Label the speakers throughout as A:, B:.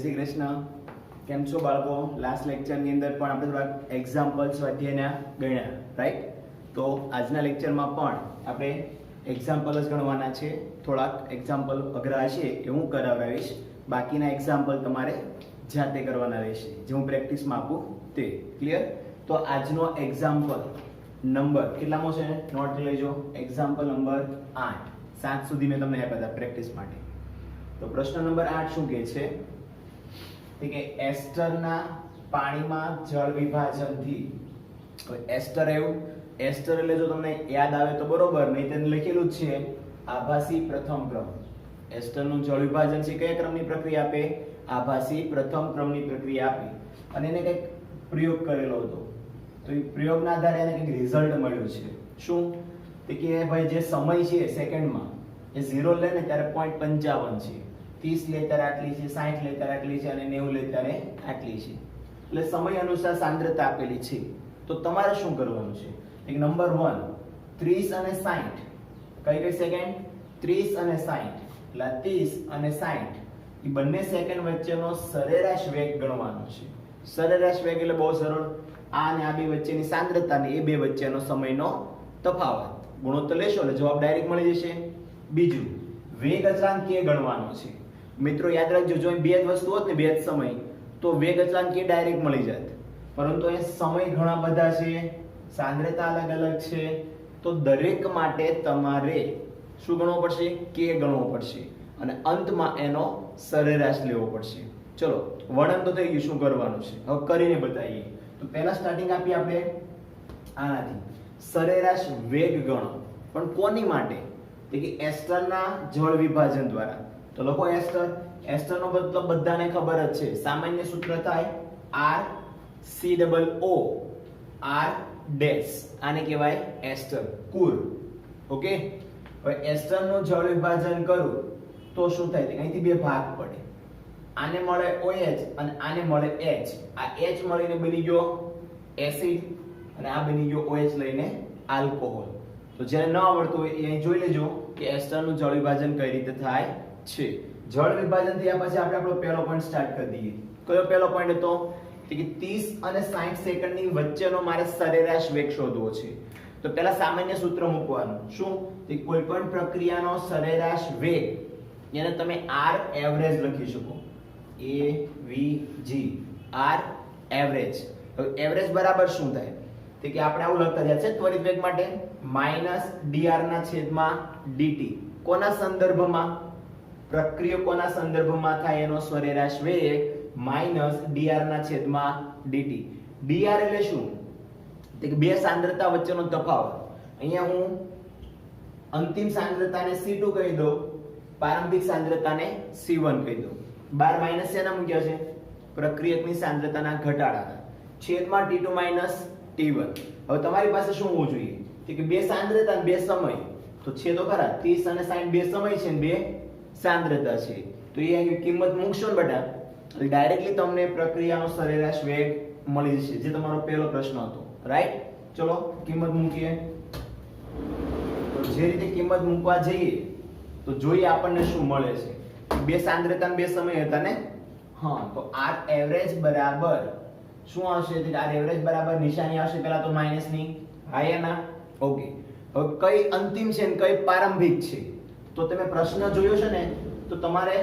A: શ્રી કૃષ્ણ. કેમ છો બાળકો? લાસ્ટ લેક્ચરની અંદર પણ આપણે થોડાક એક્ઝામ્પલ સ્વાધ્યાયના ગણ્યા, રાઈટ? તો આજના લેક્ચરમાં પણ આપણે એક્ઝામ્પલ જ ગણવાના છે. થોડાક એક્ઝામ્પલ અઘરા હશે એ હું કરાવીશ, બાકીના એક્ઝામ્પલ તમારે જાતે કરવાના રહેશે, જે હું પ્રેક્ટિસમાં આપું તે. ક્લિયર? તો આજનો એક્ઝામ્પલ નંબર કેટલામો છે? નોટ લેજો. Example number 8. 7 સુધી મેં તમને આપ્યા હતા પ્રેક્ટિસ માટે. તો પ્રશ્ન નંબર 8 શું કહે છે કે એસ્ટરના પાણીમાં જળ વિભાજનથી. એસ્ટર એવું, એસ્ટર એટલે જો તમને યાદ આવે તો બરોબર, નહીં તેને લખેલું જ છે આભાસી પ્રથમ ક્રમ. એસ્ટરનું જળ વિભાજન છે કયા ક્રમની પ્રક્રિયા આપે? આભાસી પ્રથમ ક્રમની પ્રક્રિયા આપી અને એને કંઈક પ્રયોગ કરેલો હતો. તો એ પ્રયોગના આધારે એને કંઈક રિઝલ્ટ મળ્યું છે. શું? કે ભાઈ જે સમય છે સેકન્ડમાં એ 0 લે ને ત્યારે 0.55 છે, 30 લે ત્યારે આટલી છે, 60 લે ત્યારે આટલી છે અને 90 લે ત્યારે આટલી છે. એટલે સમય અનુસાર સાંદ્રતા આપેલી છે. તો તમારે શું કરવાનું છે? એક નંબર 1 30 અને 60. કઈ કઈ સેકન્ડ? 30 અને 60. એટલે 30 અને 60 એ બંને સેકન્ડ વચ્ચેનો સરેરાશ વેગ ગણવાનો છે. સરેરાશ વેગ એટલે બહુ સરળ, આ અને આ બે વચ્ચેની સાંદ્રતા ને એ બે વચ્ચેનો સમયનો તફાવત. ગુણોત્તર લેશો એટલે જવાબ ડાયરેક્ટ મળી જશે. બીજું, વેગ અચળાંક કે ગણવાનો છે. મિત્રો યાદ રાખજો, જો બે જ વસ્તુ હોત ને બે જ સમય, તો વેગ અચળાંક કે ડાયરેક્ટ મળી જાત. પરંતુ એ સમય ઘણા બધા છે, સાંદ્રતા અલગ અલગ છે, તો દરેક માટે તમારે શું ગણવો પડશે? કે ગણવો પડશે અને અંતમાં એનો સરેરાશ લેવો પડશે. ચલો, વર્ણન તો થઈ ગયું, શું કરવાનું છે હવે કરીને બતાવીએ. તો પહેલા સ્ટાર્ટિંગ આપી આપણે આનાથી, સરેરાશ વેગ ગણો. પણ કોની માટે? કે એસ્ટરના જળ વિભાજન દ્વારા. તો લખો એસ્ટર. એસ્ટરનો મતલબ બધાને ખબર જ છે, સામાન્ય સૂત્ર થાય RCOO R ડેશ. આને કહેવાય એસ્ટર કુલ. ઓકે, હવે એસ્ટરનું જળ વિભાજન કરું તો શું થાય? અહીંથી બે ભાગ પડે, આને મળે OH અને આને મળે H. આ H મળીને બની ગયો એસિડ અને આ બની ગયો OH લઈને આલ્કોહોલ. તો જેને ન આવડતું હોય એ અહીં જોઈ લેજો કે એસ્ટરનું જળ વિભાજન કઈ રીતે થાય છે. જળ વિભાજન થયા પછી આપણે આપણો પહેલો પોઈન્ટ સ્ટાર્ટ કરી દઈએ. કયો પહેલો પોઈન્ટ હતો? કે 30 અને 60 સેકન્ડની વચ્ચેનો મારે સરેરાશ વેગ શોધવો છે. તો પહેલા સામાન્ય સૂત્ર મૂકવાનું. શું? કે કોઈ પણ પ્રક્રિયાનો સરેરાશ વેગ એને તમે R એવરેજ લખી શકો. AVG R average. હવે એવરેજ બરાબર શું થાય? કે આપણે આવું લખતા જાય છે ત્વરિત વેગ માટે -dr ના છેદમાં dt. કોના સંદર્ભમાં? પ્રક્રિયા કોના સંદર્ભમાં થાય એનો સરેરાશ વેગ -dr ના છેદમાં dt. dr એટલે શું? કે બે સાંદ્રતા વચ્ચેનો તફાવત. અહીંયા હું અંતિમ સાંદ્રતાને C2 કહી દઉં, પ્રારંભિક સાંદ્રતાને C1 કહી દઉં. 12 માઈનસ શેના મૂક્યા છે? પ્રક્રિયકની સાંદ્રતાના ઘટાડાના છેદમાં T2 T1. હવે તમારી પાસે શું હોવું જોઈએ? કે બે સાંદ્રતા બે સમય. તો છે તો ખરા, 30 અને 60 બે સમય છે ને બે સાંદ્રતા છે. તો એ અહીં કિંમત મૂકશો ને બેટા, એટલે ડાયરેક્ટલી તમને પ્રક્રિયાનો સરેરાશ વેગ મળી જશે, જે તમારો પહેલો પ્રશ્ન હતો. રાઈટ? ચલો કિંમત મૂકીએ. તો જે રીતે કિંમત મૂકવા જઈએ તો જોઈએ આપણને શું મળે છે. બે સાંદ્રતા બે સમય હતા ને? હા, તો R એવરેજ બરાબર શું આવશે? R એવરેજ બરાબર નિશાની આવશે પહેલા તો માઈનસ ની. હા ના? ઓકે. હવે કઈ અંતિમ છે ને કઈ પ્રારંભિક છે? તો તમે પ્રશ્ન જોયો છે ને, તો તમારે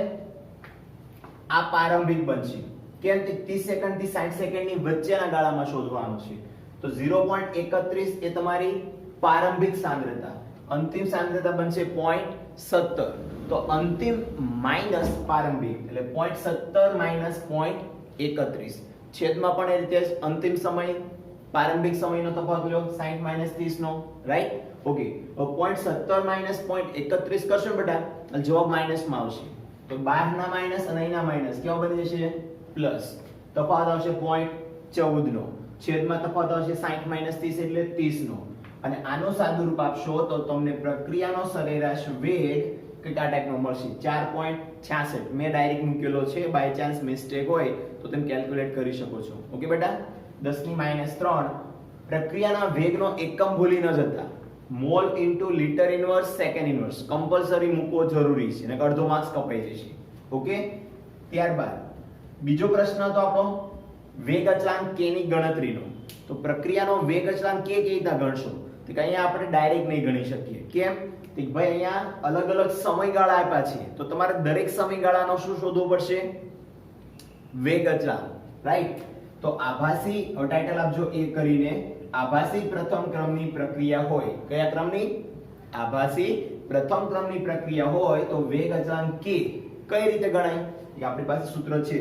A: આ પ્રારંભિક બનશે. કેમ? 30 સેકન્ડ થી 60 સેકન્ડની વચ્ચેના ગાળામાં શોધવાનું છે. તો 0.31 એ તમારી પ્રારંભિક સાંદ્રતા. અંતિમ સાંદ્રતા બનશે 0.17. તો અંતિમ માઈનસ પ્રારંભિક એટલે 0.17 માઈનસ 0.31. છેદમાં પણ એ રીતે જ અંતિમ સમય પ્રારંભિક સમયનો તફાવત લો, 60 માઈનસ 30 નો. રાઈટ? ઓકે. હવે 0.17 માઈનસ 0.31 કરશો બેટા એટલે જવાબ માઈનસ માં આવશે. તો 12 ના માઈનસ અને અહીંના માઈનસ કેવો બની જશે? પ્લસ. તફાવત આવશે 0.14 નો. છેદમાં તફાવત આવશે 60 માઈનસ 30 એટલે 30 નો. અને આનું સાદુરૂપ આપશો તો તમને પ્રક્રિયાનો સરેરાશ વેગ કેટલા ટાઈપનો મળશે? 4.66. મેં ડાયરેક્ટ મૂકેલો છે, બાય ચાન્સ મિસ્ટેક હોય તો તમે કેલ્ક્યુલેટ કરી શકો છો. ઓકે બેટા? 10⁻³ પ્રક્રિયાના વેગનો એકમ ભૂલી ન જતા. Mall into litre inverse second inverse compulsory મૂકવો જરૂરી છે, નકર અડધો માર્ક્સ કપાઈ જશે. ઓકે? ત્યારબાદ બીજો પ્રશ્ન હતો આપણો વેગ અચળાંક k ની ગણતરીનો. તો પ્રક્રિયાનો વેગ અચળાંક k કેવી રીતે ગણશો? તો કે અહીંયા આપણે ડાયરેક્ટ નહીં ગણી શકીએ. કેમ? તો ભાઈ અહીંયા અલગ અલગ સમયગાળા આપ્યા છે, તો તમારે દરેક સમયગાળાનો શું શોધવો પડશે? વેગ અચળાંક, રાઈટ? તો આભાસી, હવે ટાઇટલ આપજો એ કરીને, આભાસી પ્રથમ ક્રમની પ્રક્રિયા હોય. કયા ક્રમની? આભાસી પ્રથમ ક્રમની પ્રક્રિયા હોય તો વેગ અચળાંક k કઈ રીતે ગણાય? કે આપણી પાસે સૂત્ર છે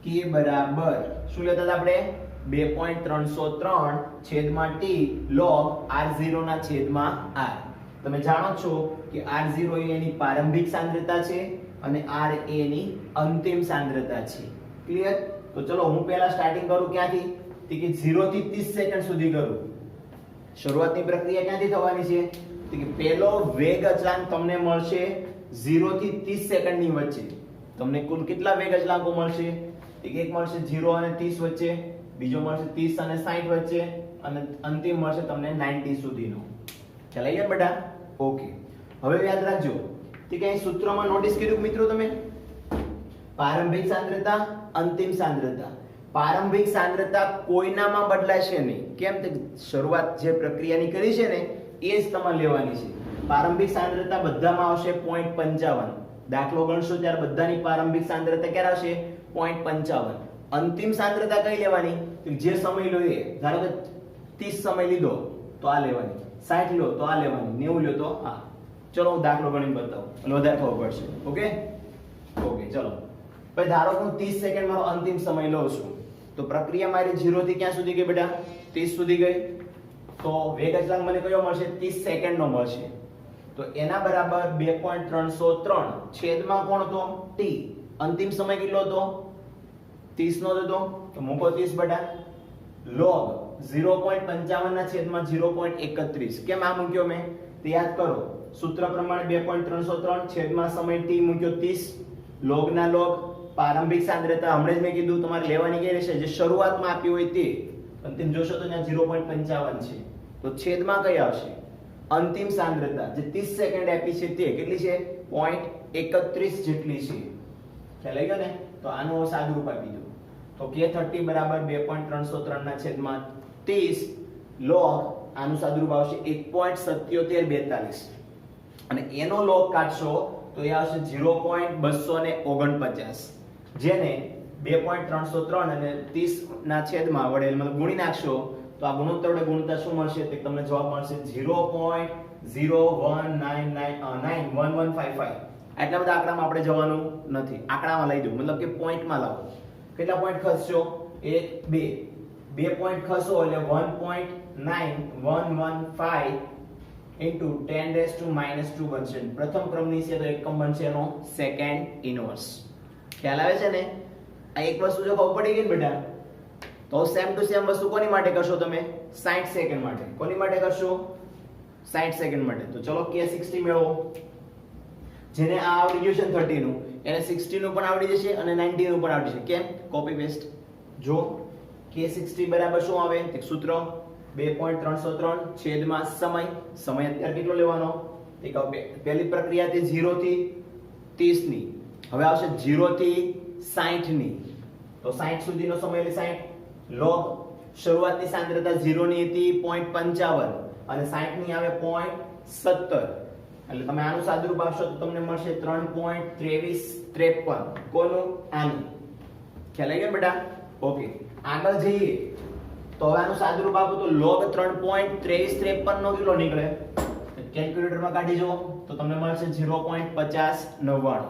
A: k બરાબર શું લેતા હતા આપણે? 2.303 છેદમાં t log r0 ના છેદમાં r. તમે જાણો છો કે r0 એ એની પ્રારંભિક સાંદ્રતા છે અને r એ એની અંતિમ સાંદ્રતા છે. ક્લિયર? તો ચલો હું પહેલા સ્ટાર્ટિંગ કરું ક્યાંથી? તો કે 0 થી 30 સેકન્ડ સુધી કરું. શરૂઆતની પ્રક્રિયા ક્યાંથી થવાની છે? તો કે પહેલો વેગ અચળાંક તમને મળશે 0 થી 30 સેકન્ડની વચ્ચે. તમને કુલ કેટલા વેગ અચળાંકો મળશે? એક મળશે 0 અને 30 વચ્ચે, બીજો મળશે 30 અને 60 વચ્ચે, અને અંતિમ મળશે તમને 90 સુધીનો. ખ્યાલ આવી ગયો બેટા? ઓકે. હવે યાદ રાખજો કે અહીં સૂત્રમાં નોટિસ કર્યું મિત્રો તમે? પ્રારંભિક સાંદ્રતા, અંતિમ સાંદ્રતા. પ્રારંભિક સાંદ્રતા કોઈનામાં બદલાશે નહીં. કેમ? કે શરૂઆત જે પ્રક્રિયાની કરી છે ને એ જ તમારે લેવાની છે. પ્રારંભિક સાંદ્રતા બધામાં આવશે 0.55. દાખલો ગણશો ત્યારે બધાની પ્રારંભિક સાંદ્રતા ક્યારે આવશે? 0.55. અંતિમ સાંદ્રતા કઈ લેવાની? જે સમય લો એ. ધારો કે 30 સમય લીધો તો આ લેવાની, 60 લો તો આ લેવાની, 90 લો તો આ. ચલો હું દાખલો ગણીને બતાવું એટલે વધારે ખબર પડશે. ઓકે ઓકે ચલો. પછી ધારો કે હું 30 સેકન્ડ મારો અંતિમ સમય લઉં છું, તો પ્રક્રિયા મારી 0 થી ક્યાં સુધી ગઈ બેટા? 30 સુધી ગઈ. તો વેગ અચળાંક મને કયો મળશે? 30 સેકન્ડ નો મળશે. તો એના બરાબર 2.303 છેદમાં કોણ હતો? t. અંતિમ સમય કેટલો હતો? 30 નો હતો. તો મૂકો 30 બેટા. log 0.55 ના છેદમાં 0.31. કેમ આ મૂક્યો મેં? તે યાદ કરો. સૂત્ર પ્રમાણે 2.303 છેદમાં સમય t મૂક્યો 30. log ના log પ્રારંભિક સાંદ્રતા હમણાં જ મેં કીધું તમારે લેવાની કઈ રહેશે? જે શરૂઆતમાં આપી હોય તે. અંતિમ જોશો તો ત્યાં 0.55 છે. તો છેદમાં કઈ આવશે? અંતિમ સાંદ્રતા જે 30 સેકન્ડ આપી છે તે કેટલી છે? 0.31 જેટલી છે. ખ્યાલ આવી ગયો ને? તો આનું સાદુરૂપ આપી દો. તો k30 બરાબર 2.303 ના છેદમાં 30 log આનું સાદુરૂપ આવશે 1.7742. અને એનો log કાઢશો તો એ આવશે 0.249. જેને 2.303 અને 30 ના છેદમાં વડે મતલબ ગુણી નાખશો તો આ ગુણોત્તર વડે ગુણતા શું મળશે? તે તમને જવાબ મળશે 0.019991155. આટલા બધા આંકડામાં આપણે જવાનું નથી. આંકડામાં લઈ દો, મતલબ કે પોઈન્ટમાં લાવો. કેટલા પોઈન્ટ ખસશો? 1 2 પોઈન્ટ ખસો એટલે 1.9115 into 10⁻² બનશે. પ્રથમ ક્રમની છે તો એકમ બનશે એનો સેકન્ડ ઇનવર્સ. ખ્યાલ આવે છે ને? આ એક વસ્તુ જો ખબર પડી ગઈ ને બેટા, તો સેમ ટુ સેમ વસ્તુ કોની માટે કરશો તમે? 60 સેકન્ડ માટે. કોની માટે કરશો? 60 સેકન્ડ માટે. તો ચલો k60 મેળવો. જેને આ આવડી ગયું છે 30 નું, એને 60 નું પણ આવડી જશે અને 90 નું પણ આવડી જશે. કેમ? Copy paste. જો k60 બરાબર શું આવે? એક સૂત્ર 2.303 છેદમાં સમય. સમય અત્યારે કેટલો લેવાનો? એક પહેલી પ્રક્રિયા તે 0 થી 30 ની. હવે આવશે 0 થી 60 ની. તો 60 સુધીનો સમય એટલે 60 log શરૂઆતની સાંદ્રતા 0 ની હતી 0.55 અને 60 ની આવે 0.17. એટલે તમે આનું સાદુરૂપ આપશો તો તમને મળશે 3.2353. કોનું? આનું. ખ્યાલ આવી ગયો બેટા? ઓકે. આગળ જઈએ તો હવે આનું સાદુરૂપ આપો તો log 3.2353 નો કેટલો નીકળે? કેલ્ક્યુલેટરમાં કાઢી જો તો તમને મળશે 0.5099.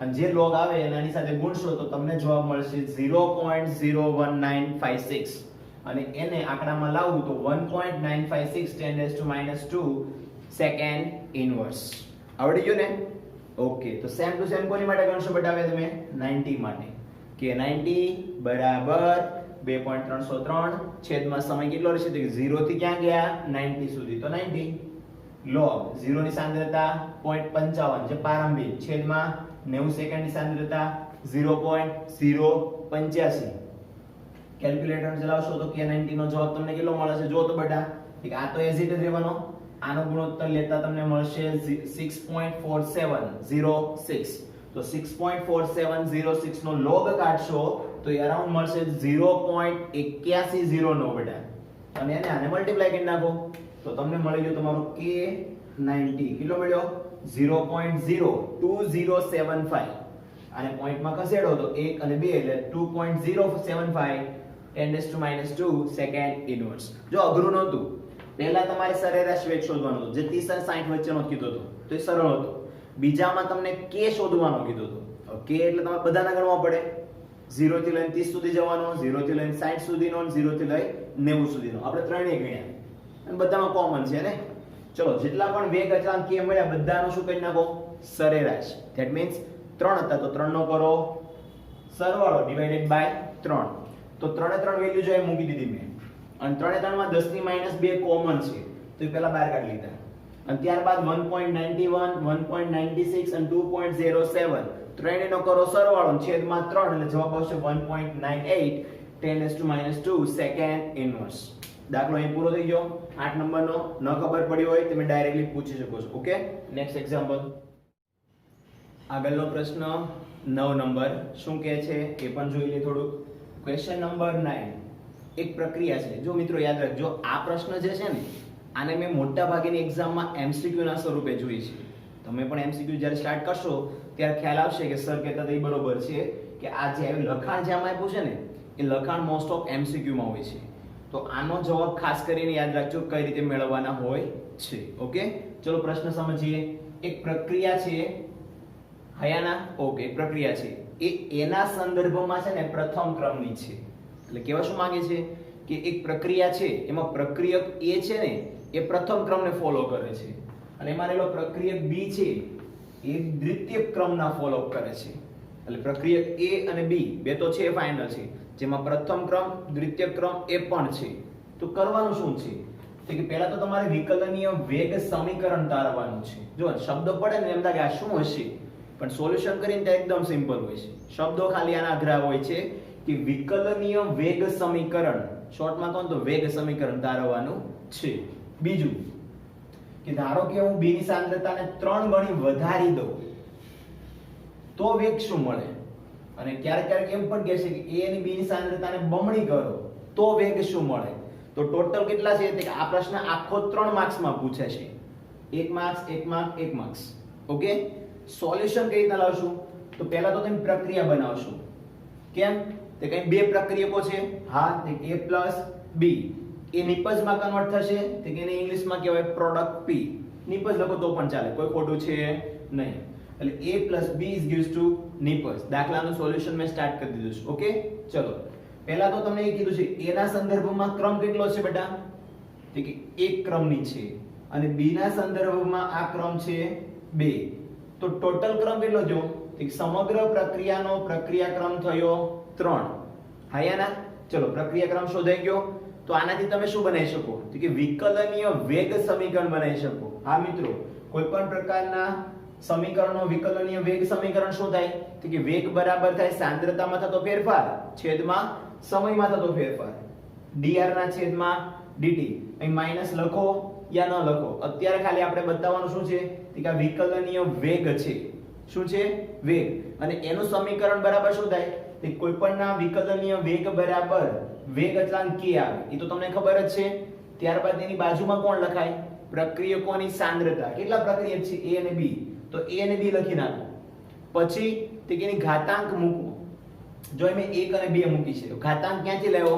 A: અને જે log આવે એની સાથે ગુણશો તો તમને જવાબ મળશે 0.01956. અને એને આંકડામાં લાવવું તો 1.956 10⁻² સેકન્ડ ઇનવર્સ. આવડી ગયું ને? ઓકે. તો સેમ ટુ સેમ કોની માટે ગણશો બેટા? હવે તમે 90 માટે. કે 90 બરાબર 2.303 છેદમાં સમય કેટલો રહેશે? તો 0 થી ક્યાં ગયા? 90 સુધી. તો 90 log 0 ની સાંદ્રતા 0.55 જે પ્રારંભિક છેદમાં 90 સેકન્ડની સાંદ્રતા 0.085. કેલ્ક્યુલેટર ચલાવશો તો k90 નો જવાબ તમને કેટલો મળે છે? જો તો બેટા, આ તો એઝ ઇટ ઇઝ રહેવાનો. આનો ગુણોત્તર લેતા તમને મળશે 6.4706. તો તો 6.4706 નો log કાઢશો તો એ અરાઉન્ડ મળશે 0.8109 બેટા, અને એને આને મલ્ટીપ્લાય કરી નાખો તો તમને મળી ગયો તમારો K90 કેટલો મળ્યો 0.02075, અને પોઈન્ટમાં ખસેડો તો 1 અને 2 એટલે 2.075 10⁻², સેકન્ડ ઇન્વર્સ. જો અઘરું નહોતું, પહેલા તમારે સરેરાશ વેગ શોધવાનો હતો, જે 30 અને 60 વચ્ચેનો કીધો હતો તો એ સરળ હતો. બીજામાં તમને k શોધવાનો કીધો હતો. k એટલે તમારે બધાના ગણવા પડે, 0 થી લઈને 30 સુધી જવાનો, 0 થી લઈને 60 સુધીનો, 0 થી લઈને 90 સુધીનો. આપણે ત્રણેય ગણ્યા અને બધામાં કોમન છે ને. ચલો, જેટલા પણ વેગ અચળાંક k મળ્યા બધાનો શું કરી નાખો સરેરાશ. ધેટ મીન્સ 3 હતા તો 3 નો કરો સરવાળો ડિવાઇડેડ બાય 3. તો 3 એ 3 વેલ્યુ જો એ મૂકી દીધી મેં, અને 3 એ 3 માં 10 ની -2 કોમન છે તો એ પહેલા બહાર કાઢી લીધા, અને ત્યારબાદ 1.91 1.96 અને 2.07 ત્રણેયનો કરો સરવાળો છેદમાં 3 એટલે જવાબ આવશે 1.98 10⁻², સેકન્ડ ઇન્વર્સ. દાખલો અહીં પૂરો થઈ ગયો. 8 નંબરનો ન ખબર પડી હોય તમે ડાયરેક્ટલી પૂછી શકો છો. Okay, next example. આગળનો પ્રશ્ન 9 નંબર શું કહે છે એ પણ જોઈ લે થોડું. ક્વેશ્ચન નંબર 9 એક પ્રક્રિયા છે. જો મિત્રો યાદ રાખજો, આ પ્રશ્ન જે છે ને આને મેં મોટા ભાગની એક્ઝામમાં એમસીક્યુ ના સ્વરૂપે જોઈ છે. તમે પણ એમસીક્યુ જ્યારે સ્ટાર્ટ કરશો ત્યારે ખ્યાલ આવશે કે સર કહેતા હતા એ બરોબર છે કે આ જે લખાણ જે આમાં આપ્યું છે ને એ લખાણ મોસ્ટ ઓફ એમસીક્યુ માં હોય છે. તો આનો જવાબ ખાસ કરીને યાદ રાખજો કઈ રીતે મેળવવાના હોય છે. ઓકે, ચલો પ્રશ્ન સમજીએ. એક પ્રક્રિયા છે હયાના, ઓકે, પ્રક્રિયા છે એ એના સંદર્ભમાં છે ને પ્રથમ ક્રમની છે. એટલે કેવા શું માંગે છે કે એક પ્રક્રિયા છે એમાં પ્રક્રિયક એ છે ને એ પ્રથમ ક્રમને ફોલો કરે છે, અને એમાં રહેલો પ્રક્રિયક બી છે એ દ્વિતીય ક્રમના ફોલો કરે છે. એટલે પ્રક્રિયક એ અને બી બે તો છે ફાઇનલ છે, જેમાં પ્રથમ ક્રમ દ્વિતીય ક્રમ એ પણ છે. તો કરવાનું શું છે તો કે પહેલા તો તમારે વિકલનીય વેગ સમીકરણ તારવવાનું છે. જો શબ્દ પડે ને એમ લાગે આ શું હશે, પણ સોલ્યુશન કરીને તે એકદમ સિમ્પલ હોય છે. શબ્દો ખાલી આના આગ્રહ હોય છે કે વિકલનીય વેગ સમીકરણ, શોર્ટમાં કહું તો વેગ સમીકરણ તારવવાનું છે. બીજું કે ધારો કે હું b ની સાંદ્રતાને 3 ગણી વધારી દઉં તો વેગ શું મળે, અને ક્યારેક ક્યારેક એમ પણ કહે છે કે a અને b ની સાંદ્રતાને બમણી કરો તો વેગ શું મળે. તો ટોટલ કેટલા છે કે આ પ્રશ્ન આખો 3 માર્ક્સમાં પૂછે છે. 1 marks 1 mark 1 marks. Okay, solution કઈ રીતના લાવશું તો પહેલા તો તમે પ્રક્રિયા બનાવશો. કેમ તે કઈ બે પ્રક્રિયકો છે, હા, a b. એ નિપજમાં કન્વર્ટ થશે તે કે એને ઇંગ્લિશમાં કહેવાય પ્રોડક્ટ p. નિપજ લખો તો પણ ચાલે, કોઈ ખોટું છે નહીં. એટલે a b gives to નિપજ. દાખલાનું સોલ્યુશન મેં સ્ટાર્ટ કરી દીધું છે. ઓકે, ચલો પહેલા તો તમને એ કીધું છે a ના સંદર્ભમાં ક્રમ કેટલો છે બેટા તો કે એક ક્રમની છે, અને b ના સંદર્ભમાં આ ક્રમ છે 2. તો ટોટલ ક્રમ કેટલો થયો તો સમગ્ર પ્રક્રિયાનો પ્રક્રિયાક્રમ થયો 3. હાયાના, ચલો પ્રક્રિયાક્રમ શોધાઈ ગયો. તો આનાથી તમે શું બનાવી શકો તો કે વિકલનીય વેગ સમીકરણ બનાવી શકો. હા મિત્રો, કોઈ પણ પ્રકારના સમીકરણનો વિકલનીય વેગ સમીકરણ શું થાય તો કે વેગ બરાબર થાય સાંદ્રતામાં થતો ફેરફાર છેદમાં સમયમાં થતો ફેરફાર, dr ના છેદમાં dt. અહીં માઈનસ લખો યા ન લખો, અત્યારે ખાલી આપણે બતાવવાનું શું છે કે આ વિકલનીય વેગ છે. શું છે? વેગ. અને એનું સમીકરણ બરાબર શું થાય કે કોઈ પણ ના વિકલનીય વેગ બરાબર વેગ અચળાંક k આવે, એ તો તમને ખબર જ છે. ત્યારબાદ એની બાજુમાં કોણ લખાય પ્રક્રિયકોની સાંદ્રતા. કેટલા પ્રક્રિયક છે a અને b, તો a અને b લખી નાખો. પછી તે એની ઘાતાંક મૂકો. જો મેં 1 અને 2 મૂકી છે તો ઘાતાંક ક્યાંથી લેવો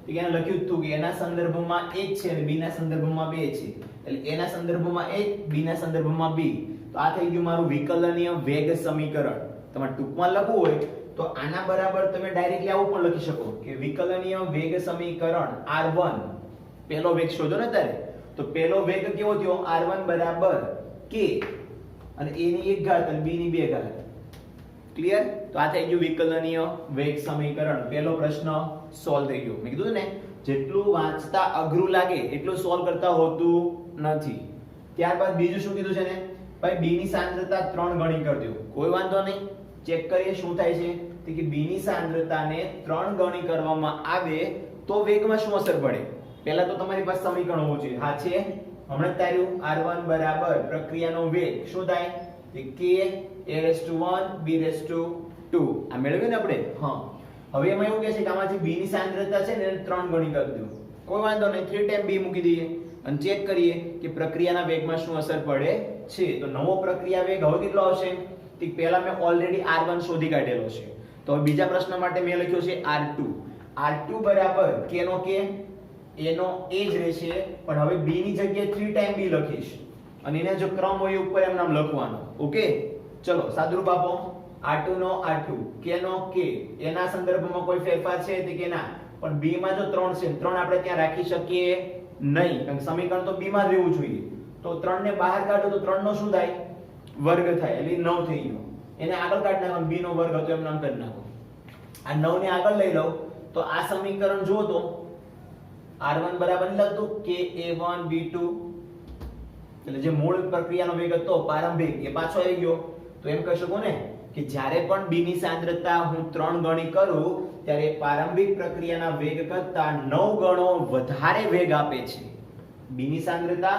A: તો કે એને લખ્યું હતું કે એના સંદર્ભમાં 1 છે અને b ના સંદર્ભમાં 2 છે. એટલે a ના સંદર્ભમાં 1 b ના સંદર્ભમાં 2. તો આ થઈ ગયું મારું વિકલનીય વેગ સમીકરણ. તમારે ટૂંકમાં લખવું હોય તો આના બરાબર તમે ડાયરેક્ટલી આવું પણ લખી શકો કે વિકલનીય વેગ સમીકરણ r1, પહેલો વેગ શોધો ને ત્યારે, તો પહેલો વેગ કેવો થયો r1 બરાબર k, અને a ની 1 ઘાત અને b ની 2 ઘાત. ક્લિયર? તો આ થઈ ગયું વિકલનીય વેગ સમીકરણ. પહેલો પ્રશ્ન સોલ્વ થઈ ગયો. મેં કીધું ને જેટલું વાંચતા અઘરું લાગે એટલું સોલ્વ કરતા હોતું નથી. ત્યારબાદ બીજું શું કીધું છે ને ભાઈ b ની સાંદ્રતા 3 ગણી કરી દો. કોઈ વાંધો નહીં, ચેક કરીએ શું થાય છે તો કે b ની સાંદ્રતાને 3 ગણી કરવામાં આવે તો વેગમાં શું અસર પડે. પહેલા તો તમારી પાસે સમીકરણ હોવું જોઈએ. હા છે, હમણાં જ તાર્યું r1 બરાબર પ્રક્રિયાનો વેગ શું થાય કે a⁻1 b⁻2 આ મેળવ્યું ને આપણે. હા, હવે એમાં એવું કહે છે કે આમાંથી b ની સાંદ્રતા છે ને એને 3 ગણી કરી દો. કોઈ વાંધો નહીં, 3 ટાઈમ b મૂકી દઈએ અને ચેક કરીએ કે પ્રક્રિયાના વેગમાં શું અસર પડે છે. તો નવો પ્રક્રિયા વેગ હવે કેટલો આવશે? તો પહેલા મેં ઓલરેડી r1 શોધી કાઢેલો છે. તો હવે બીજા પ્રશ્ન માટે મેં લખ્યો છે r2. r2 બરાબર k નો k, a નો a જ રહેશે, પણ હવે b ની જગ્યાએ 3 ટાઈમ b લખીશ અને એને જો ક્રમ હોય ઉપર એમ નામ લખવાનો. ઓકે, ચલો સાદુરૂપ આપો. r2 નો r2, k નો k, એના સંદર્ભમાં કોઈ ફેરફાર છે તે કે ના, પણ b માં જો 3 છે, 3 આપણે ત્યાં રાખી શકીએ નહીં, કારણ કે સમીકરણ તો b માં જ રહેવું જોઈએ. તો 3 ને બહાર કાઢો તો 3 નો શું થાય? વર્ગ થાય, એટલે 9 થઈ ગયો. એને આગળ કાઢી નાખો, b નો વર્ગ હતો એમ નામ કરી નાખો. આ 9 ને આગળ લઈ લઉં તો આ સમીકરણ જો તો r1 બરાબર લખતું કે a1 b2, એટલે જે મૂળ પ્રક્રિયાનો વેગ હતો પ્રારંભિક એ પાછો આવી ગયો. તો એમ કહી શકો ને કે જ્યારે પણ b ની સાંદ્રતા હું 3 ગણી કરું ત્યારે પ્રારંભિક પ્રક્રિયાના વેગ કરતા 9 ગણો વધારે વેગ આપે છે. b ની સાંદ્રતા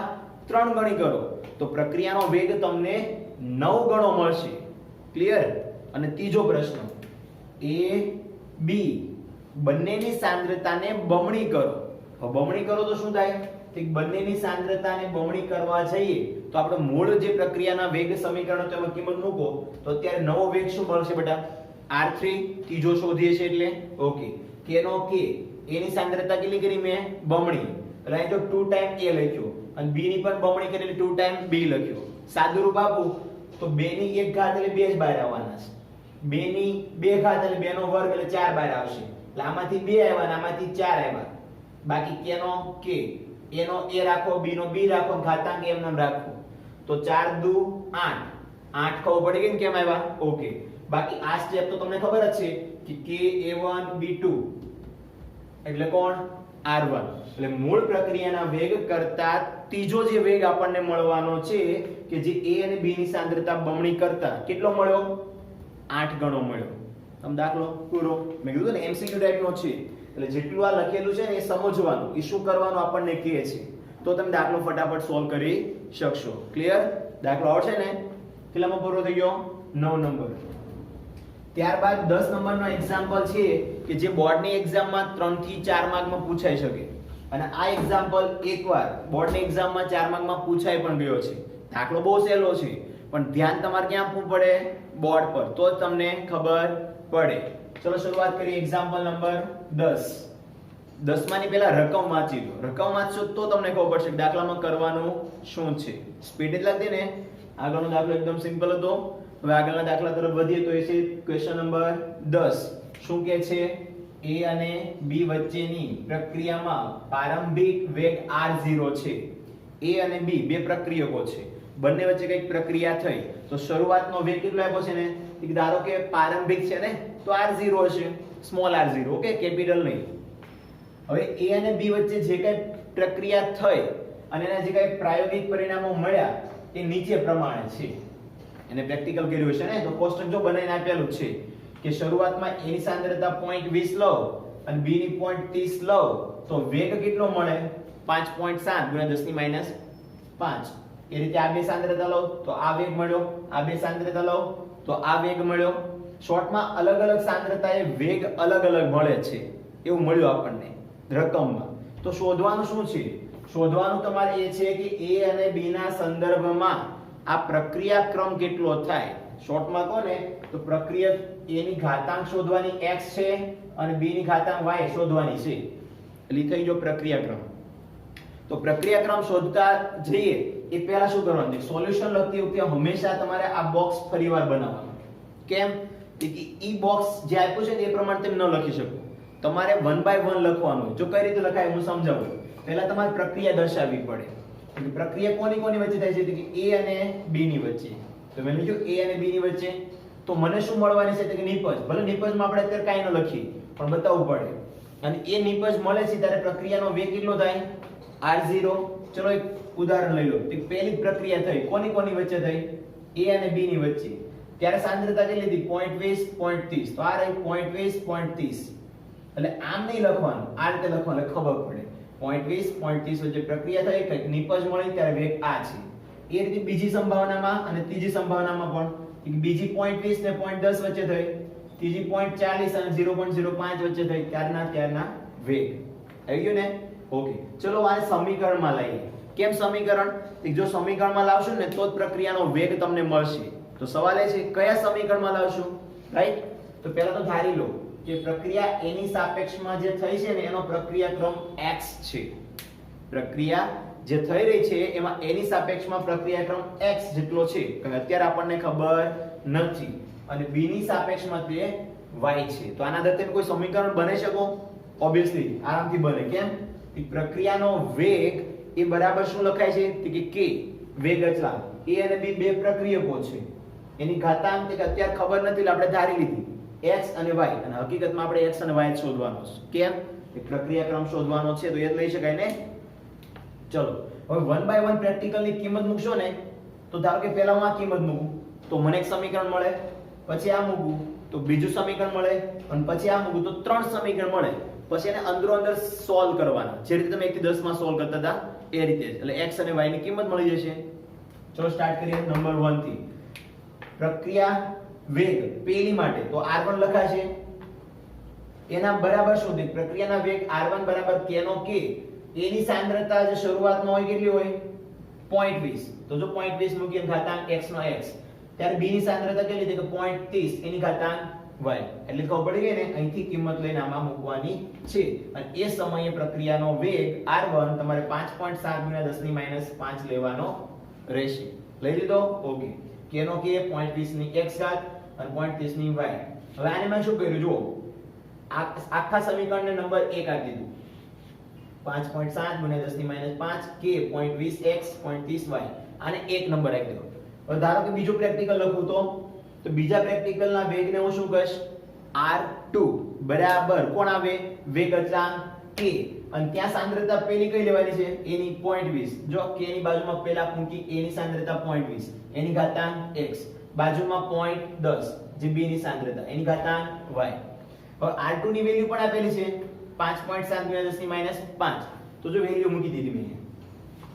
A: 3 ગણી કરો તો પ્રક્રિયાનો વેગ તમને 9 ગણો મળશે. ક્લિયર? અને ત્રીજો પ્રશ્ન, a b બંનેની સાંદ્રતાને બમણી કરો. હવે બમણી કરો તો શું થાય? કે બંનેની સાંદ્રતાને બમણી કરવા જઈએ તો આપણે મૂળ જે પ્રક્રિયાના વેગ સમીકરણ તેમાં કિંમત મૂકો તો અત્યારે નવો વેગ શું મળશે બેટા? r3 ત્રીજો શોધીએ છે એટલે ઓકે, k નો k, a ની સાંદ્રતા કેટલી કરી મેં? બમણી, એટલે અહીં જો 2 ટાઈમ a લખ્યો અને b ની પણ બમણી કરી એટલે 2 ટાઈમ b લખ્યો. સાદુરૂપ આપું તો 2 ની 1 ઘાત એટલે 2 જ બહાર આવવાના છે. 2 ની 2 ઘાત એટલે 2 નો વર્ગ એટલે 4 બહાર આવશે. એટલે આમાંથી 2 આવ્યા અને આમાંથી 4 આવ્યા. બાકી k નો k, a નો a રાખો, b નો b રાખો, ઘાતાંક એમ નામ રાખો. તો 4 દુ 8, 8 ખબર પડી ગઈ ને કેમ આવ્યા? ઓકે. બાકી આ સ્ટેપ તો તમને ખબર જ છે કે a1 b2 એટલે કોણ? r1. એટલે મૂળ પ્રક્રિયાના વેગ કરતા ત્રીજો જે વેગ આપણને મળવાનો છે કે જે a અને b ની સાંદ્રતા બમણી કરતા કેટલો મળ્યો? 8 ગણો મળ્યો. તમે દાખલો પૂરો. મેં કીધું ને MCQ ટાઈપનો છે, એટલે જેટલું આ લખેલું છે ને એ સમજવાનું, એ શું કરવાનું આપણને કહે છે, તો તમે દાખલો ફટાફટ સોલ્વ કરી શકશો. ક્લિયર? દાખલો આવશે ને? કેટલામાં પૂરો થઈ ગયો? 9 નંબર. ત્યારબાદ 10 નંબરનો એક્ઝામ્પલ છે કે જે બોર્ડની એક્ઝામમાં 3 થી 4 માર્કમાં પૂછાઈ શકે. અને આ એક્ઝામ્પલ એકવાર બોર્ડની એક્ઝામમાં 4 માર્કમાં પૂછાઈ પણ ગયો છે. દાખલો બહુ સહેલો છે, પણ ધ્યાન તમારે ક્યાં આપવું પડે? બોર્ડ પર, તો જ તમને ખબર પડે. ચલો શરૂઆત કરીએ. Example number 10. 10 માની પહેલા રકમ વાંચી લો. રકમ વાંચશો તો તમને ખબર પડશે કે દાખલામાં કરવાનું શું છે. સ્પીડ જ લાગતી ને. આગળનો દાખલો એકદમ સિમ્પલ હતો. હવે આગળના દાખલા તરફ વધીએ તો એ છે ક્વેશ્ચન નંબર 10. શું કહે છે? a અને b વચ્ચેની પ્રક્રિયામાં પ્રારંભિક વેગ r0 છે. a અને b બે પ્રક્રિયકો છે, બંને વચ્ચે કઈક પ્રક્રિયા થઈ તો શરૂઆતનો વેગ કેટલો આપ્યો છે ને? ધારો કે પ્રારંભિક છે ને તો r0 હશે, સ્મોલ r0. ઓકે, કેપિટલ નહીં. હવે a અને b વચ્ચે જે કઈ પ્રક્રિયા થઈ અને એના જે કઈ પ્રાયોગિક પરિણામો મળ્યા એ નીચે પ્રમાણે છે. એને પ્રેક્ટિકલ કર્યું હશે ને, તો કોષ્ટક જો બનાવીને આપેલું છે કે શરૂઆતમાં a ની સાંદ્રતા 0.20 લો અને b ની 0.30 લો તો વેગ કેટલો મળે? 5.7 × 10⁻5. એ રીતે આ બે સાંદ્રતા લો તો આ વેગ મળ્યો, આ બે સાંદ્રતા લો તો આ વેગ મળ્યો. શોર્ટમાં અલગ અલગ સાંદ્રતાએ વેગ અલગ અલગ મળે છે એવું મળ્યું આપણને રકમમાં. તો શોધવાનું શું છે? શોધવાનું તમારે એ છે કે a અને b ના સંદર્ભમાં આ પ્રક્રિયા ક્રમ કેટલો થાય. શોર્ટમાં કહો ને તો પ્રક્રિયા a ની ઘાતાંક શોધવાની x છે અને b ની ઘાતાંક y શોધવાની છે. એટલે થઈ ગયો પ્રક્રિયા ક્રમ. તો પ્રક્રિયા ક્રમ શોધતા જઈએ એ પહેલા શું કરવાનું છે? સોલ્યુશન લખતી વખતે હંમેશા તમારે આ બોક્સ ફરીવાર બનાવવાનું. કેમ? કે ઈ બોક્સ જે આપ્યું છે ને એ પ્રમાણે તમે ન લખી શકો. તમારે 1 બાય 1 લખવાનું. જો કઈ રીતે લખાય હું સમજાવું. પહેલા તમારે પ્રક્રિયા દર્શાવવી પડે. એટલે પ્રક્રિયા કોની વચ્ચે થાય છે? કે a અને b ની વચ્ચે. તો મેં લખ્યું a અને b ની વચ્ચે. તો મને શું મળવાની છે? કે નિપજ. ભલે નિપજમાં આપણે અત્યારે કાંઈ ન લખીએ પણ બતાવવું પડે. અને એ નિપજ મળે છે ત્યારે પ્રક્રિયાનો વેગ કેટલો થાય? r0. ચલો એક ઉદાહરણ લઈ લો. એક પહેલી પ્રક્રિયા થઈ કોની વચ્ચે થઈ? a અને b ની વચ્ચે. ત્યારે સાંદ્રતા કેટલી હતી? 0.20 0.30. તો આ રહી 0.20 0.30. એટલે આમ નહીં લખવાનું, આ રીતે લખવાનું, ખબર પડે. 0.20 0.30 વચ્ચે પ્રક્રિયા થઈ, કંઈક નિપજ મળી ત્યારે વેગ આ છે. એ રીતે બીજી સંભાવનામાં અને ત્રીજી સંભાવનામાં પણ બીજી 0.20 ને 0.10 વચ્ચે થઈ, ત્રીજી 0.40 અને 0.05 વચ્ચે થઈ, ત્યારના વેગ આવી ગયું ને. ઓકે, ચલો આ સમીકરણમાં લઈએ. કેમ સમીકરણ? જો સમીકરણમાં લાવશો ને તો જ પ્રક્રિયાનો વેગ તમને મળશે. તો સવાલ એ છે કયા સમીકરણમાં લાવશું, રાઈટ? તો પહેલા તો ધારી લો કે પ્રક્રિયા એની સાપેક્ષમાં જે થઈ છે ને એનો પ્રક્રિયાક્રમ x છે. પ્રક્રિયા જે થઈ રહી છે એમાં એની સાપેક્ષમાં પ્રક્રિયાક્રમ x જેટલો છે, અત્યારે આપણને ખબર નથી, અને b ની સાપેક્ષમાં તે y છે. તો આના આધારે કોઈ સમીકરણ બની શકો? ઓબ્વિયસલી આરામથી બને. કેમ? પ્રક્રિયાનો વેગ એ બરાબર શું લખાય છે કે k વેગ અચળાંક. a અને b બે પ્રક્રિયકો છે, એની ઘાતાંક કે અત્યારે ખબર નથી એટલે આપણે ધારી લીધી x અને y, અને હકીકતમાં આપણે x અને y જ શોધવાનો છે. કેમ? એ પ્રક્રિયાક્રમ શોધવાનો છે તો એ જ લઈ શકાય ને. ચલો હવે 1 બાય 1 પ્રેક્ટિકલ ની કિંમત મૂકશો ને તો ધારો કે પહેલા હું આ કિંમત મૂકું તો મને એક સમીકરણ મળે, પછી આ મૂકું તો બીજું સમીકરણ મળે, અને પછી આ મૂકું તો ત્રણ સમીકરણ મળે. પછી એને અંદરો અંદર સોલ્વ કરવાના, જે રીતે તમે 1 થી 10 માં સોલ્વ કરતા હતા એ રીતે, એટલે x અને y ની કિંમત મળી જશે. ચલો સ્ટાર્ટ કરીએ નંબર 1 થી. પ્રક્રિયા વેગ પેલી માટે તો r1 લખાશે, એના બરાબર શું છે? પ્રક્રિયાના વેગ r1 બરાબર k નો k. એની સાંદ્રતા જે શરૂઆતમાં હોય કેટલી હોય? 0.20. તો જો 0.20 મૂકીએ ઘાતાંક x નો x, ત્યારે b ની સાંદ્રતા કેટલી છે કે 0.30 એની ઘાતાંક y. એટલે ખબર પડી ગઈ ને, અહીંથી કિંમત લઈને આમાં મૂકવાની છે. અને એ સમયે પ્રક્રિયાનો વેગ r1 તમારે 5.7 × 10 - 5 લેવાનો રહેશે. લઈ લીધો? ઓકે. k નો k 0.20 ની x ઘાત અને 0.30 ની y. હવે આને મેં શું કર્યું જુઓ, આખા સમીકરણને નંબર 1 આપી દીધું. 5.7 × 10 - 5 k 0.20 x 0.30 y. આને એક નંબર આપી દીધો. હવે ધારો કે બીજું પ્રેક્ટિકલ લખું તો બીજા પ્રેક્ટિકલના વેગને હું શું કહીશ? r2 બરાબર કોણ આવે? વેગ અચળાંક k. અને ત્યાં સાંદ્રતા પેલી કઈ લેવાની છે? એની 0.20. જો k ની બાજુમાં પેલા મૂકી, a ની સાંદ્રતા 0.20 એની ઘાતાંક x, બાજુમાં 0.10 જે b ની સાંદ્રતા એની ઘાતાંક y. હવે r2 ની વેલ્યુ પણ આપેલી છે 5.7 × 10 - 5. તો જો વેલ્યુ મૂકી દીધી મેં,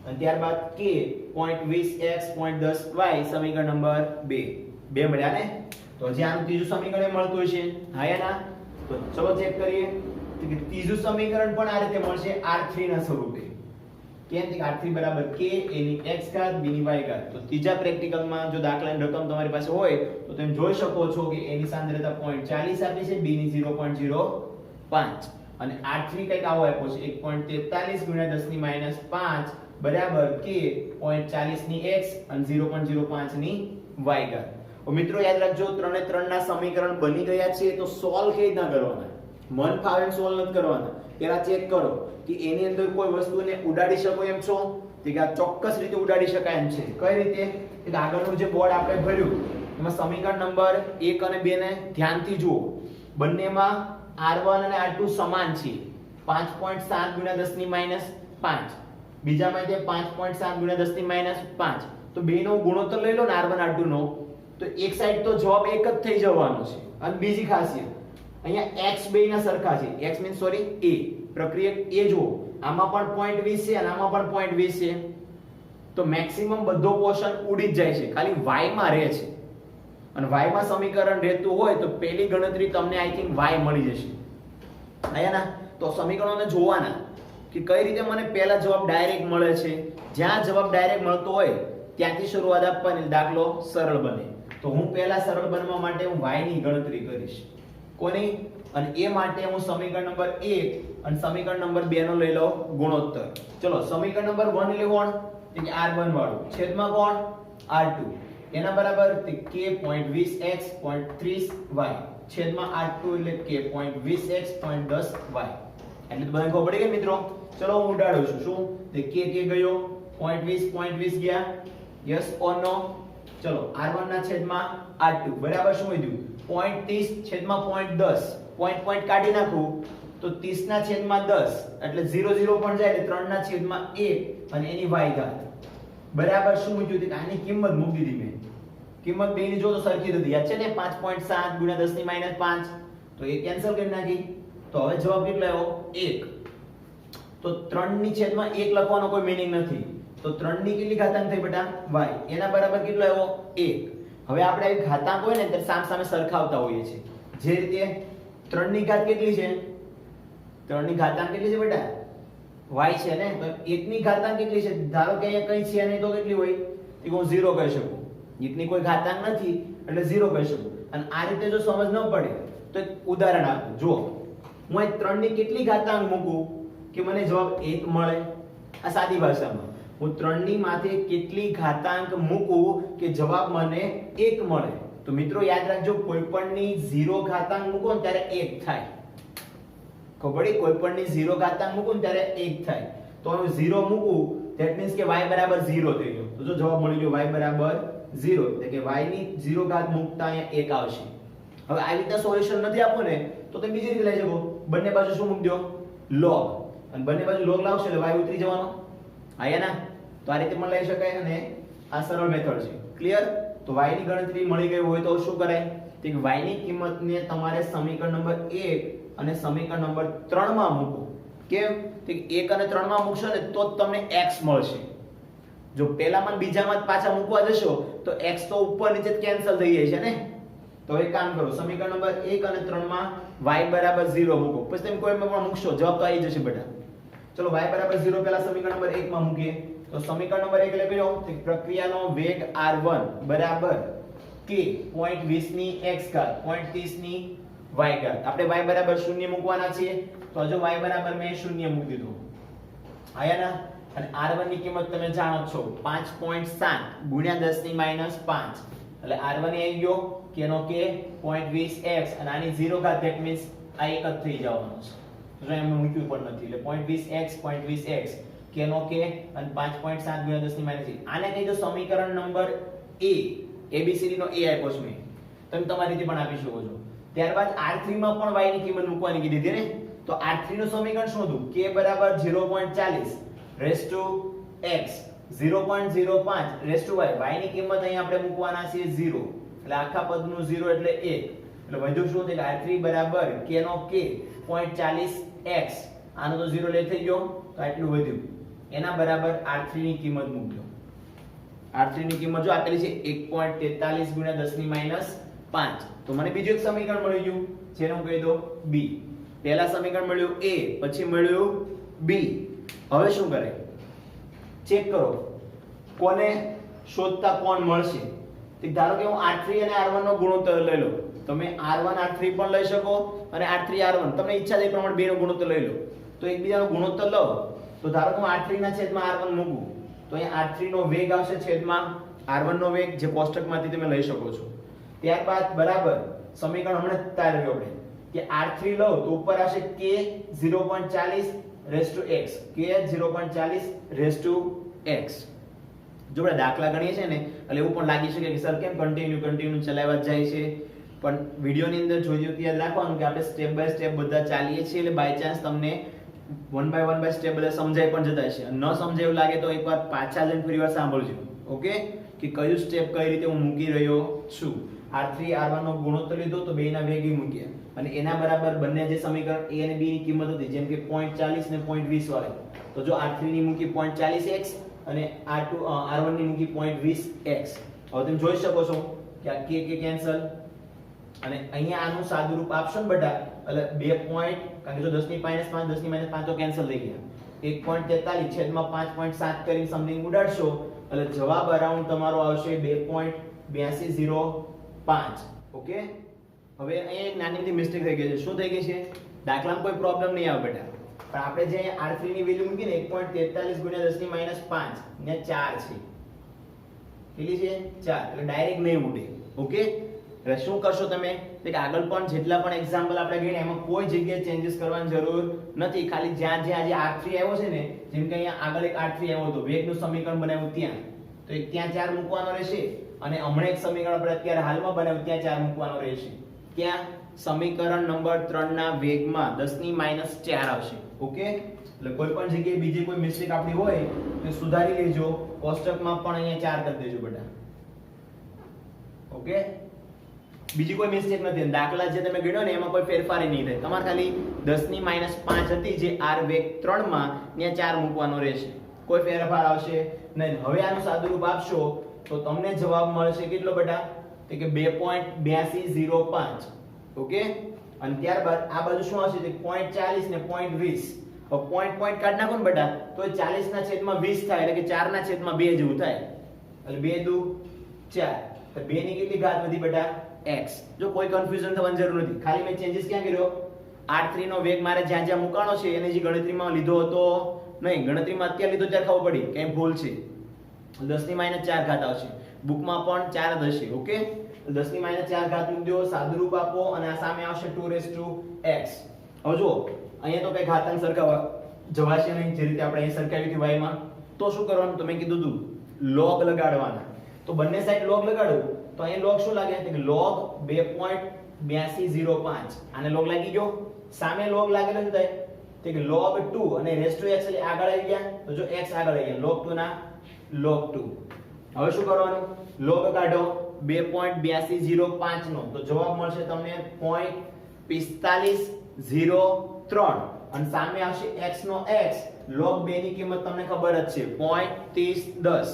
A: અને ત્યારબાદ k 0.20x 0.10y સમીકરણ નંબર 2 મળ્યા ને. તો હજી આનું ત્રીજું સમીકરણ મળતું હશે, હા યા ના? તો ચલો ચેક કરીએ કે ત્રીજું સમીકરણ પણ આ રીતે મળશે r3 ના સ્વરૂપે. કેમ કે r3 બરાબર k એની x ઘાત b ની y ઘાત. તો ત્રીજા પ્રેક્ટિકલમાં જો દાખલાની રકમ તમારી પાસે હોય તો તમે જોઈ શકો છો કે એની સાંદ્રતા 0.40 આપી છે, b ની 0.05, અને r3 કઈક આવો આપ્યો છે 1.43 × 10 - 5 બરાબર k 0.40 ની x અને 0.05 ની y ઘાત. મિત્રો યાદ રાખજો, 3 ને 3 ના સમીકરણ બની ગયા છે તો સોલ્વ કેવી રીતના કરવાના? મન ફાવે સોલ્વ નથી કરવાના. પહેલા ચેક કરો કે એની અંદર કોઈ વસ્તુને ઉડાડી શકો એમ છો, કે આ ચોક્કસ રીતે ઉડાડી શકાય એમ છે. કઈ રીતે? કે આગળનું જે બોર્ડ આપણે ભર્યું એમાં સમીકરણ નંબર 1 અને 2 ને ધ્યાનથી જુઓ. બંનેમાં r1 અને r2 સમાન છે, 5.7 × 10 - 5. બીજામાં તે 5.7 × 10 - 5. તો બેનો ગુણોત્તર લઈ લો ને r1 r2 નો, તો એક સાઈડ તો જવાબ એક જ થઈ જવાનો છે. અને બીજી ખાસિયત, અહીંયા x બે ના સરખા છે, x મીન્સ સોરી a. પ્રક્રિયક a જો આમાં પણ 0.20 છે અને આમાં પણ 0.20 છે, તો મેક્સિમમ બધો પોર્શન ઉડી જ જાય છે, ખાલી y માં રહે છે. અને y માં સમીકરણ રહેતું હોય તો પહેલી ગણતરી તમને આઈ થિંક y મળી જશે. આયા ના? તો સમીકરણોને જોવાના કે કઈ રીતે મને પહેલા જવાબ ડાયરેક્ટ મળે છે. જ્યાં જવાબ ડાયરેક્ટ મળતો હોય ત્યાંથી શરૂઆત આપવાની, દાખલો સરળ બને. તો હું પહેલા સરળ બનવા માટે હું y ની ગણતરી કરીશ. કોની? અને એ માટે હું સમીકરણ નંબર 1 અને સમીકરણ નંબર 2 નો લઈ લઉં ગુણોત્તર. ચલો સમીકરણ નંબર 1 એટલે કોણ? કે r1 વાળું, છેદમાં કોણ? r2. એના બરાબર k 0.20x 0.30y છેદમાં r2 એટલે k 0.20x 0.10y. એટલે તો બધાને ખબર પડી ગઈ મિત્રો. ચલો હું ઉડાડું છું. શું? તે k ગયો, 0.20 ગયા, યસ ઓર નો? ચલો r1 ના છેદમાં r2 બરાબર શું વધ્યું? 0.30 છેદમાં 0.10. પોઈન્ટ કાઢી નાખું તો 30 ના છેદમાં 10 એટલે 0 0 પણ જાય એટલે 3 ના છેદમાં 1 અને એની y ઘાત બરાબર શું મૂક્યું? કે આની કિંમત મૂકી દીધી મેં. કિંમત બે ની જો તો સરખી હતી, યાદ છે ને? 5.7 × 10 - 5. તો એ કેન્સલ કરી નાખી. તો હવે જવાબ કેટલો આવ્યો? 1. તો 3 ની છેદમાં 1 લખવાનો કોઈ મીનિંગ નથી. તો 3 ની કેટલી ઘાતાંક થઈ બેટા y એના બરાબર કેટલો આવ્યો 1. હવે આપણે આવી ઘાતાંક હોય ને ત્યારે સામ સામે સરખાવતા હોઈએ છીએ. જે રીતે 3 ની ઘાત કેટલી છે 3 ની ઘાતાંક કેટલી છે બેટા y છે ને તો 1 ની ઘાતાંક કેટલી છે ધારો કે અહીંયા કઈ છે નહીં તો કેટલી હોય તો હું 0 કહી શકું. 1 ની કોઈ ઘાતાંક નથી એટલે 0 કહી શકું. અને આ રીતે જો સમજ ન પડે તો એક ઉદાહરણ આપું. જો હું અહીં 3 ની કેટલી ઘાતાંક મૂકું કે મને જવાબ 1 મળે. આ સાદી ભાષામાં હું 3 ની માથે કેટલી ઘાતાંક મૂકું કે જવાબ મને 1 મળે. તો મિત્રો યાદ રાખજો કોઈ પણ ની 0 ઘાતાંક મૂકો ને ત્યારે 1 થાય. ખબર પડી કોઈ પણ ની 0 ઘાતાંક મૂકો ને ત્યારે 1 થાય. તો હું 0 મૂકું ધેટ મીન્સ કે y બરાબર 0 થઈ ગયો. તો જો જવાબ મળી ગયો y બરાબર 0 એટલે કે y ની 0 ઘાત મૂકતા અહીંયા 1 આવશે. હવે આ રીતના સોલ્યુશન નથી આપવું ને તો તમે બીજી રીતે લઈ શકો. બંને બાજુ શું મૂકી દો log અને બંને બાજુ log લાવશો એટલે y ઉતરી જવાનો. આયા ના તો આ રીતે પણ લઈ શકાય અને આ સરળ મેથડ છે. ક્લિયર? તો y ની ગણતરી મળી ગઈ હોય તો શું કરાય તો y ની કિંમતને તમારે સમીકરણ નંબર 1 અને સમીકરણ નંબર 3 માં મૂકો. કેમ? તો 1 અને 3 માં મૂકશો ને તો જ તમને x મળશે. જો પહેલામાં અને બીજામાં જ પાછા મૂકવા જશો તો x તો ઉપર નીચે કેન્સલ થઈ જાય છે ને. તો એક કામ કરો સમીકરણ નંબર 1 અને 3 માં y બરાબર 0 મૂકો. પછી તમે કોઈમાં પણ મૂકશો જવાબ તો આવી જશે બેટા. ચલો y બરાબર 0 પહેલા સમીકરણ નંબર 1 માં મૂકીએ. તો સમીકરણ નંબર 1 એટલે કયો તો પ્રક્રિયાનો વેગ r1 બરાબર k 0.20 ની x ઘાત 0.30 ની y ઘાત. આપણે y બરાબર 0 મૂકવાના છીએ. તો જો y બરાબર મેં 0 મૂકી દીધું. આયા ના અને r1 ની કિંમત તમે જાણો છો 5.7 ગુણ્યા 10 ની -5 એટલે r1 એ આવી ગયો k નો k 0.20x અને આની 0 ઘાત ધેટ મીન્સ આ એક જ થઈ જવાનો છે. જો એમ મૂક્યું પણ નથી એટલે 0.20x k નો k અને 5.7 ગુણ્યા 10 ની -1 આને કહી દો સમીકરણ નંબર a abcd નો a આપ્યો છે મેં. તમે તમારી રીતે પણ આપી શકો છો. ત્યારબાદ r3 માં પણ y ની કિંમત મૂકવાની કીધી હતી ને. તો r3 નું સમીકરણ શું હતું k બરાબર 0.40 raise to x 0.05 raise to y. y ની કિંમત અહીં આપણે મૂકવાના છે 0 એટલે આખા પદનું 0 એટલે 1 એટલે વધ્યું શું થાય r3 બરાબર k નો k 0.40x આનો તો 0 લે થઈ ગયો તો આટલું વધ્યું. એના બરાબર r3 ની કિંમત મૂકજો. r3 ની કિંમત જો આપેલી છે 1.43 ગુણ્યા 10 ની -5. તો મને બીજું એક સમીકરણ મળી ગયું જેને હું કહી દઉં b. પહેલા સમીકરણ મળ્યું a પછી મળ્યું b. હવે શું કરે ચેક કરો કોને શોધતા કોણ મળશે. તો ધારો કે હું r3 અને r1 નો ગુણોત્તર લઈ લઉં. તમે r1 r3 પણ લઈ શકો અને r3 r1 તમને ઈચ્છા થાય એ પ્રમાણે બે નો ગુણોત્તર લઈ લો. તો એકબીજાનો ગુણોત્તર લો તો ધારો કે હું r3 ના છેદમાં r1 મૂકું તો અહીંયા r3 નો વેગ આવશે છેદમાં r1 નો વેગ જે કોષ્ટકમાંથી તમે લઈ શકો છો. ત્યારબાદ બરાબર સમીકરણ હમણાં તાર્યું આપણે કે r3 લો તો ઉપર આવશે k 0.40 raise to x k 0.40 raise to x. જો આપણે દાખલા ગણીએ છે ને એટલે એવું પણ લાગી શકે કે સર કેમ કન્ટિન્યુ ચલાવવા જાય છે. પણ વિડિયોની અંદર જોજો યાદ રાખવાનું કે આપણે સ્ટેપ બાય સ્ટેપ બધા ચાલીએ છીએ એટલે બાય ચાન્સ તમને વન બાય સ્ટેપ બધા સમજાય પણ જતા હશે. ન સમજાય એવું લાગે તો એકવાર પાછા જઈને ફરીવાર સાંભળજો. ઓકે કે કયું સ્ટેપ કઈ રીતે હું મૂકી રહ્યો છું. r3 r1 નો ગુણોત્તર લીધો તો બેના વેગ મૂક્યા અને એના બરાબર બંને જે સમીકરણ a અને b ની કિંમત હતી જેમ કે 0.40 ને 0.20 વાળી. તો જો r3 ની મૂકી 0.40x અને r1 ની મૂકી 0.20x. હવે તમે જોઈ શકો છો કે આ k કેન્સલ અને અહીંયા આનું સાદું રૂપ આપશો ને બેટા એટલે 2 પોઈન્ટ કારણ કે જો 10 ની -5 10 ની -5 તો કેન્સલ થઈ ગયા. 1.43 છેદમાં 5.7 કરીને સમથિંગ ઉડાડશો એટલે જવાબ અરાઉન્ડ તમારો આવશે 2.8205. ઓકે હવે અહીંયા એક નાની એવી મિસ્ટેક થઈ ગઈ છે. શું થઈ ગઈ છે દાખલામાં કોઈ પ્રોબ્લેમ નહીં આવે બેટા પણ આપણે જે r3 ની વેલ્યુ મૂકીને 1.43 ગુણ્યા 10 ની -5 ને 4 છે. કેટલી છે 4 એટલે ડાયરેક્ટ નહીં ઉડે. ઓકે એટલે શું કરશો તમે કે આગળ પણ જેટલા પણ એક્ઝામ્પલ આપણે ગણ્યા એમાં કોઈ જગ્યાએ ચેન્જીસ કરવાની જરૂર નથી. ખાલી જ્યાં જ્યાં આજે r3 આવ્યો છે ને જેમ કે અહીંયા આગળ એક r3 આવ્યો હતો વેગનું સમીકરણ બનાવ્યું ત્યાં તો એક ત્યાં 4 મૂકવાનો રહેશે અને હમણાં એક સમીકરણ આપણે અત્યારે હાલમાં બનાવ્યું ત્યાં 4 મૂકવાનો રહેશે. ક્યાં સમીકરણ નંબર 3 ના વેગમાં 10 ની -4 આવશે. ઓકે એટલે કોઈ પણ જગ્યાએ બીજી કોઈ મિસ્ટેક આપણી હોય તો સુધારી લેજો. કોષ્ટકમાં પણ અહીંયા 4 કરી દેજો બેટા. ઓકે બીજી કોઈ મિસ્ટેક નથી. દાખલા જે તમે ગણ્યો ને એમાં કોઈ ફેરફાર નહીં થાય. તમારે ખાલી 10 ની -5 હતી જે r વેગ 3 માં ત્યાં 4 મૂકવાનો રહેશે. કોઈ ફેરફાર આવશે નહીં. હવે આનું સાદુરૂપ આપશો તો તમને જવાબ મળશે કેટલો બેટા? તો કે 2.8205. ઓકે, અને ત્યારબાદ આ બાજુ શું આવશે? 0.40 ને 0.20. હવે પોઈન્ટ કાઢ નાખો ને બેટા તો 40 ના છેદમાં 20 થાય, એટલે કે 4 ના છેદમાં 2 જેવું થાય. એટલે 2 દુ 4. તો 2 ની કેટલી ઘાત વધી બેટા? x. જો કોઈ કન્ફ્યુઝન થવાની જરૂર નથી, ખાલી મેં ચેન્જીસ ક્યાં કર્યો? r3 નો વેગ મારે જ્યાં જ્યાં મૂકાણો છે એને જે ગણતરીમાં લીધો હતો નહીં, ગણતરીમાં અત્યારે લીધો ત્યારે ખબર પડી કેમ ભૂલ છે. 10 ની -4 ઘાત આવશે, બુકમાં પણ 4 જ હશે. ઓકે, 10 ની -4 ઘાત મૂકી દો, સાદુરૂપ આપો અને આ સામે આવશે 2x. હવે જો અહીંયા તો કઈ ઘાતાંક સરખાવા જવાશે નહીં, જે રીતે આપણે અહીં સરખાવી હતી y માં. તો શું કરવાનું? તો મેં કીધું હતું log લગાડવાના. તો બંને સાઈડ log લગાડો તો અહીંયા log શું લાગે? તો log 2.8205. આને log લાગી ગયો, સામે log લાગેલો શું થાય? તો કે log 2 અને રેસ ટુ x એટલે આગળ આવી ગયા. તો જો x આગળ આવી ગયા, log 2 ના log 2. હવે શું કરવાનું? log કાઢો 2.8205 નો, તો જવાબ મળશે તમને 0.4503 અને સામે આવશે x નો x. log 2 ની કિંમત તમને ખબર જ છે 0.3010.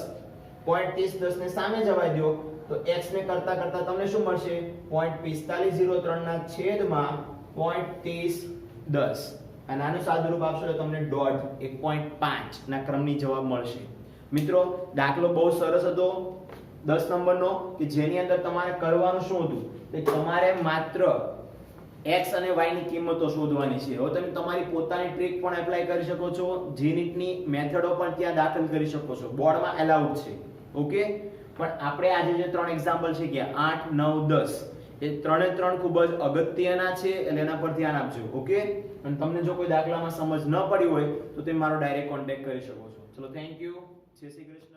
A: 0.3010 ને સામે જવા દો તો x ને કરતા કરતા તમને શું મળશે? 0.4503 ના છેદમાં 0.3010. અને આનું સાદુરૂપ આપશો તો તમને 1.5 ના ક્રમની જવાબ મળશે. મિત્રો દાખલો બહુ સરસ હતો 10 નંબરનો, કે જેની અંદર તમારે કરવાનું શું હતું? કે તમારે માત્ર x અને y ની કિંમતો શોધવાની છે. હવે તમે તમારી પોતાની ટ્રીક પણ એપ્લાય કરી શકો છો, જીનીટની મેથડો પણ ત્યાં દાખલ કરી શકો છો, બોર્ડમાં એલાઉડ છે. ઓકે, પણ આપણે આજે જે 3 એક્ઝામ્પલ છે કે 8, 9, 10 એ ત્રણે ત્રણ ખૂબ જ અગત્યના છે, એટલે એના પર ધ્યાન આપજો. ઓકે, અને તમને જો કોઈ દાખલામાં સમજ ન પડી હોય તો તમે મારો ડાયરેક્ટ કોન્ટેક્ટ કરી શકો છો. ચલો, થેન્ક યુ. જય શ્રી કૃષ્ણ.